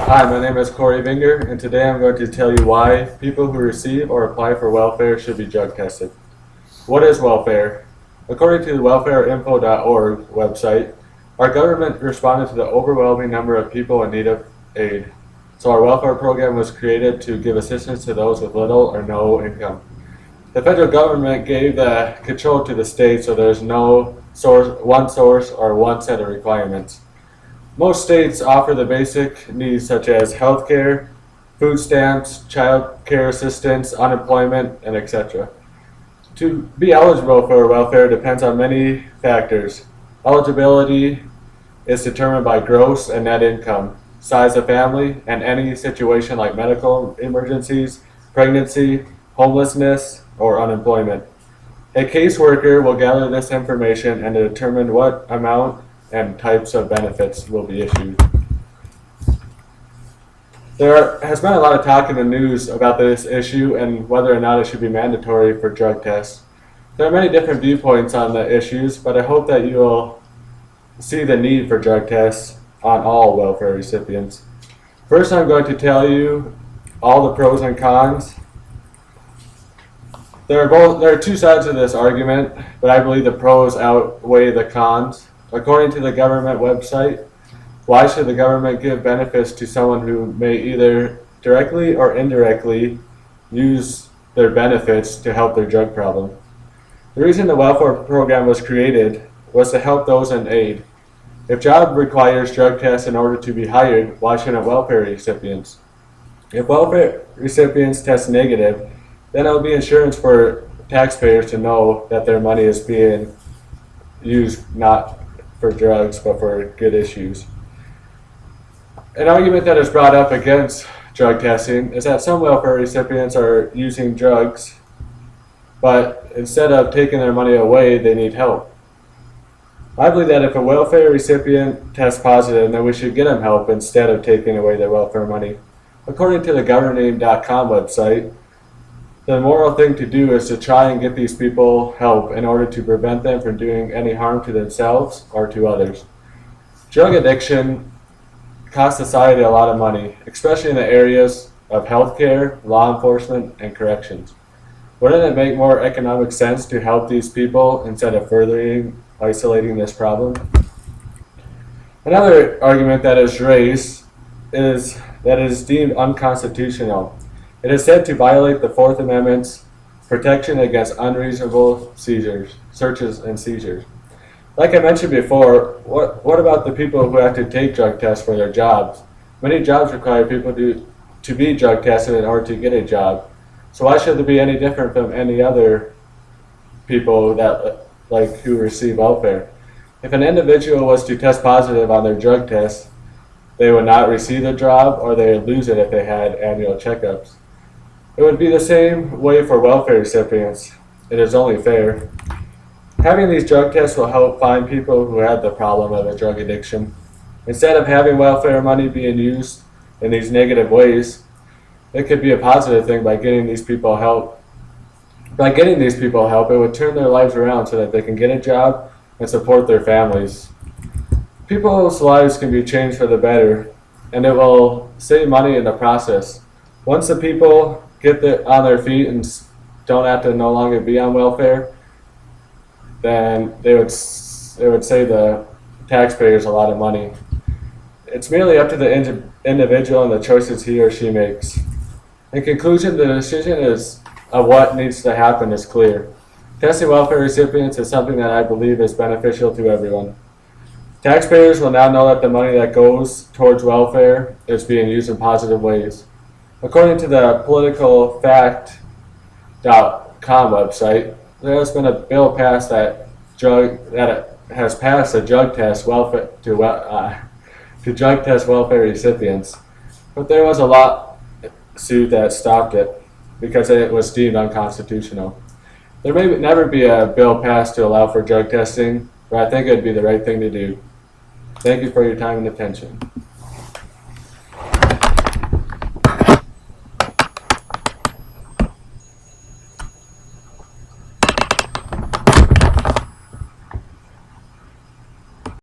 Hi, my name is Corey Vinger, and today I'm going to tell you why people who receive or apply for welfare should be drug tested. What is welfare? According to the welfareinfo.org website, our government responded to the overwhelming number of people in need of aid. So our welfare program was created to give assistance to those with little or no income. The federal government gave the control to the states, so there's no one source or one set of requirements. Most states offer the basic needs such as health care, food stamps, child care assistance, unemployment, and etc. To be eligible for welfare depends on many factors. Eligibility is determined by gross and net income, size of family, and any situation like medical emergencies, pregnancy, homelessness, or unemployment. A caseworker will gather this information and determine what amount and types of benefits will be issued. There has been a lot of talk in the news about this issue and whether or not it should be mandatory for drug tests. There are many different viewpoints on the issues, but I hope that you will see the need for drug tests on all welfare recipients. First, I'm going to tell you all the pros and cons. There are two sides to this argument, but I believe the pros outweigh the cons. According to the government website, why should the government give benefits to someone who may either directly or indirectly use their benefits to help their drug problem? The reason the welfare program was created was to help those in aid. If job requires drug tests in order to be hired, why shouldn't welfare recipients? If welfare recipients test negative, then it will be insurance for taxpayers to know that their money is being used not for drugs, but for good issues. An argument that is brought up against drug testing is that some welfare recipients are using drugs, but instead of taking their money away, they need help. I believe that if a welfare recipient tests positive, then we should get them help instead of taking away their welfare money. According to the governing.com website, the moral thing to do is to try and get these people help in order to prevent them from doing any harm to themselves or to others. Drug addiction costs society a lot of money, especially in the areas of healthcare, law enforcement, and corrections. Wouldn't it make more economic sense to help these people instead of further isolating this problem? Another argument that is raised is that it is deemed unconstitutional. It is said to violate the Fourth Amendment's protection against unreasonable searches and seizures. Like I mentioned before, what about the people who have to take drug tests for their jobs? Many jobs require people to be drug tested in order to get a job. So why should it be any different from any other people who receive welfare? If an individual was to test positive on their drug test, they would not receive the job, or they would lose it if they had annual checkups. It would be the same way for welfare recipients. It is only fair. Having these drug tests will help find people who have the problem of a drug addiction. Instead of having welfare money being used in these negative ways, it could be a positive thing by getting these people help. By getting these people help, it would turn their lives around so that they can get a job and support their families. People's lives can be changed for the better, and it will save money in the process. Once the people get on their feet and don't have to no longer be on welfare, then it would save the taxpayers a lot of money. It's merely up to the individual and the choices he or she makes. In conclusion, the decision of what needs to happen is clear. Testing welfare recipients is something that I believe is beneficial to everyone. Taxpayers will now know that the money that goes towards welfare is being used in positive ways. According to the politicalfact.com website, there has been a bill passed that has passed a drug test welfare to drug test welfare recipients, but there was a lawsuit that stopped it because it was deemed unconstitutional. There may never be a bill passed to allow for drug testing, but I think it would be the right thing to do. Thank you for your time and attention.